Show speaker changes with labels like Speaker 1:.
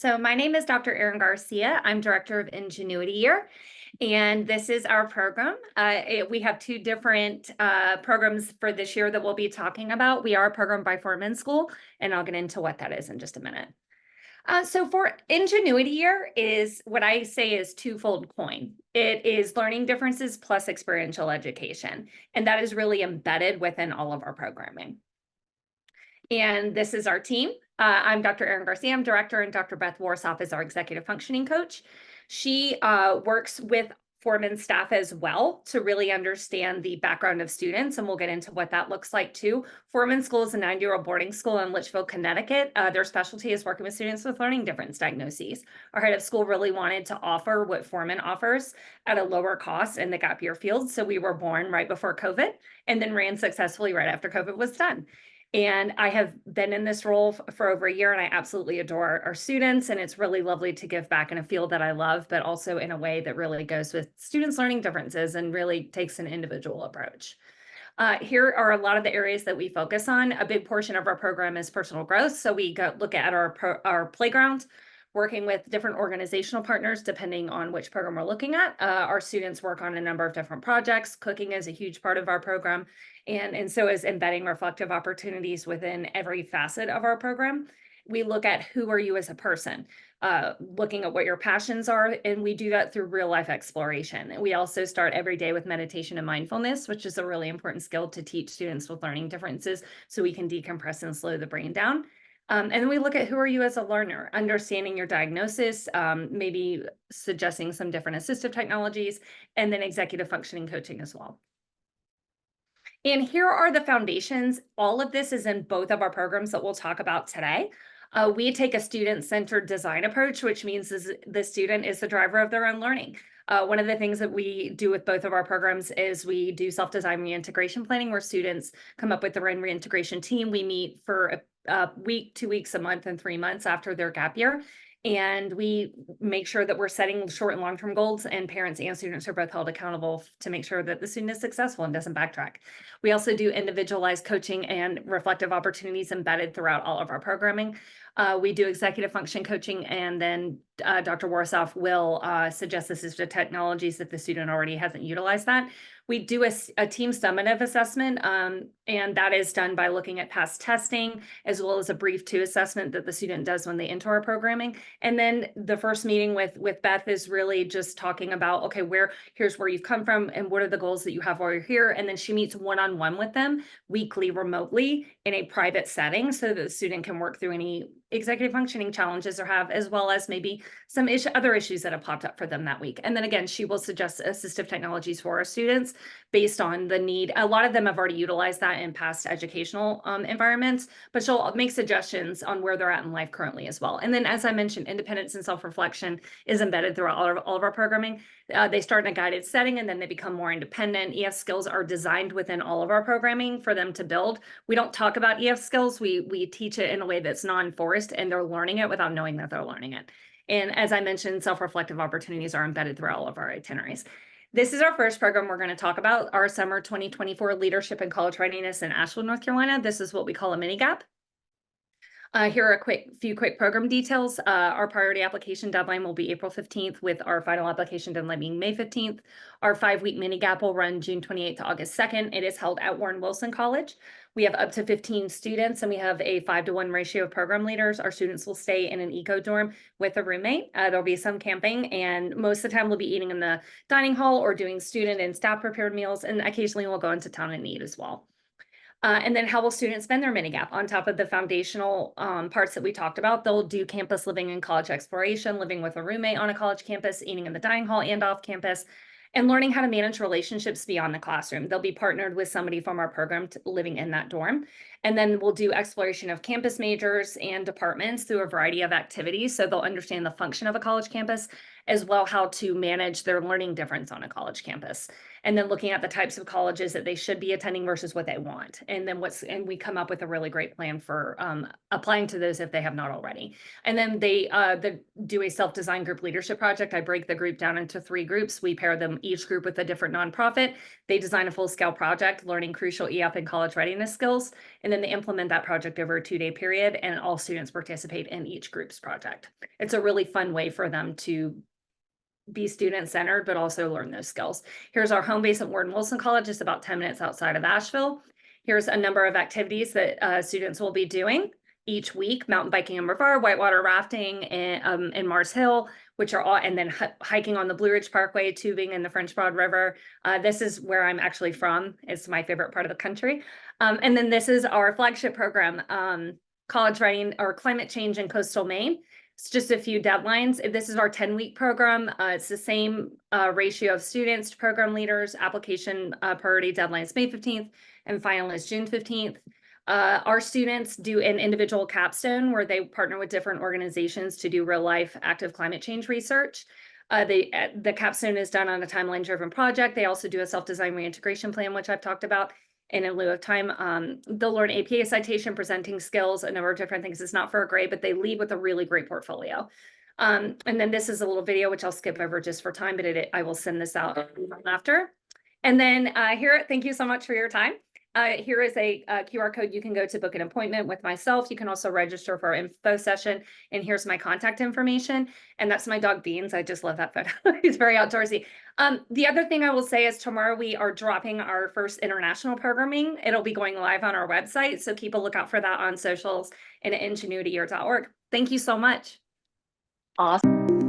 Speaker 1: So my name is Dr. Erin Garcia. I'm Director of Ingenuity here, and this is our program. We have two different programs for this year that we'll be talking about. We are a program by Forman School, and I'll get into what that is in just a minute. So for Ingenuity year is what I say is twofold coin. It is learning differences plus experiential education, and that is really embedded within all of our programming. And this is our team. I'm Dr. Erin Garcia, I'm director, and Dr. Beth Warsoff is our executive functioning coach. She works with Forman staff as well to really understand the background of students, and we'll get into what that looks like too. Forman School is a 90-year-old boarding school in Litchfield, Connecticut. Their specialty is working with students with learning difference diagnoses. Our head of school really wanted to offer what Forman offers at a lower cost in the gap year field. So we were born right before COVID and then ran successfully right after COVID was done. And I have been in this role for over a year, and I absolutely adore our students, and it's really lovely to give back in a field that I love, but also in a way that really goes with students' learning differences and really takes an individual approach. Here are a lot of the areas that we focus on. A big portion of our program is personal growth, so we look at our playground, working with different organizational partners depending on which program we're looking at. Our students work on a number of different projects. Cooking is a huge part of our program, and so is embedding reflective opportunities within every facet of our program. We look at who are you as a person, looking at what your passions are, and we do that through real life exploration. We also start every day with meditation and mindfulness, which is a really important skill to teach students with learning differences so we can decompress and slow the brain down. And then we look at who are you as a learner, understanding your diagnosis, maybe suggesting some different assistive technologies, and then executive functioning coaching as well. And here are the foundations. All of this is in both of our programs that we'll talk about today. We take a student-centered design approach, which means the student is the driver of their own learning. One of the things that we do with both of our programs is we do self-design reintegration planning, where students come up with their own reintegration team. We meet for a week, 2 weeks, a month, and 3 months after their gap year. And we make sure that we're setting short and long-term goals, and parents and students are both held accountable to make sure that the student is successful and doesn't backtrack. We also do individualized coaching and reflective opportunities embedded throughout all of our programming. We do executive function coaching, and then Dr. Warsoff will suggest assistive technologies if the student already hasn't utilized that. We do a team summative assessment, and that is done by looking at past testing, as well as a brief 2 assessment that the student does when they enter our programming. And then the first meeting with Beth is really just talking about, okay, here's where you've come from and what are the goals that you have while you're here. And then she meets one-on-one with them weekly, remotely in a private setting, so that the student can work through any executive functioning challenges or have, as well as maybe some other issues that have popped up for them that week. And then again, she will suggest assistive technologies for our students based on the need. A lot of them have already utilized that in past educational environments, but she'll make suggestions on where they're at in life currently as well. And then, as I mentioned, independence and self-reflection is embedded throughout all of our programming. They start in a guided setting, and then they become more independent. EF skills are designed within all of our programming for them to build. We don't talk about EF skills. We teach it in a way that's non-forced, and they're learning it without knowing that they're learning it. And as I mentioned, self-reflective opportunities are embedded through all of our itineraries. This is our first program we're going to talk about, our summer 2024 Leadership and College Readiness in Asheville, North Carolina. This is what we call a mini gap. Here are a few quick program details. Our priority application deadline will be April 15th, with our final application deadline being May 15th. Our 5-week mini gap will run June 28th to August 2nd. It is held at Warren Wilson College. We have up to 15 students, and we have a 5-to-1 ratio of program leaders. Our students will stay in an eco dorm with a roommate. There'll be some camping, and most of the time we'll be eating in the dining hall or doing student and staff prepared meals, and occasionally we'll go into town and eat as well. And then how will students spend their mini gap? On top of the foundational parts that we talked about, they'll do campus living and college exploration, living with a roommate on a college campus, eating in the dining hall and off campus, and learning how to manage relationships beyond the classroom. They'll be partnered with somebody from our program living in that dorm. And then we'll do exploration of campus majors and departments through a variety of activities, so they'll understand the function of a college campus, as well how to manage their learning difference on a college campus. And then looking at the types of colleges that they should be attending versus what they want. And then we come up with a really great plan for applying to those if they have not already. And then they do a self-design group leadership project. I break the group down into 3 groups. We pair them, each group, with a different nonprofit. They design a full-scale project, learning crucial EF and college readiness skills. And then they implement that project over a 2-day period, and all students participate in each group's project. It's a really fun way for them to be student-centered, but also learn those skills. Here's our home base at Warden Wilson College, just about 10 minutes outside of Asheville. Here's a number of activities that students will be doing each week: mountain biking in Brevard, whitewater rafting in Mars Hill, which are all, and then hiking on the Blue Ridge Parkway, tubing in the French Broad River. This is where I'm actually from. It's my favorite part of the country. And then this is our flagship program, College Writing or Climate Change in Coastal Maine. It's just a few deadlines. This is our 10-week program. It's the same ratio of students to program leaders. Application priority deadline is May 15th and final is June 15th. Our students do an individual capstone where they partner with different organizations to do real life active climate change research. The capstone is done on a timeline driven project. They also do a self-design reintegration plan, which I've talked about. And in lieu of time, they'll learn APA citation, presenting skills, a number of different things. It's not for a grade, but they leave with a really great portfolio. And then this is a little video, which I'll skip over just for time, but I will send this out after. And then here, thank you so much for your time. Here is a QR code. You can go to book an appointment with myself. You can also register for our info session. And here's my contact information. And that's my dog Beans. I just love that photo. He's very outdoorsy. The other thing I will say is tomorrow we are dropping our first international programming. It'll be going live on our website. So keep a lookout for that on socials and at ingenuityyear.org. Thank you so much.
Speaker 2: Awesome.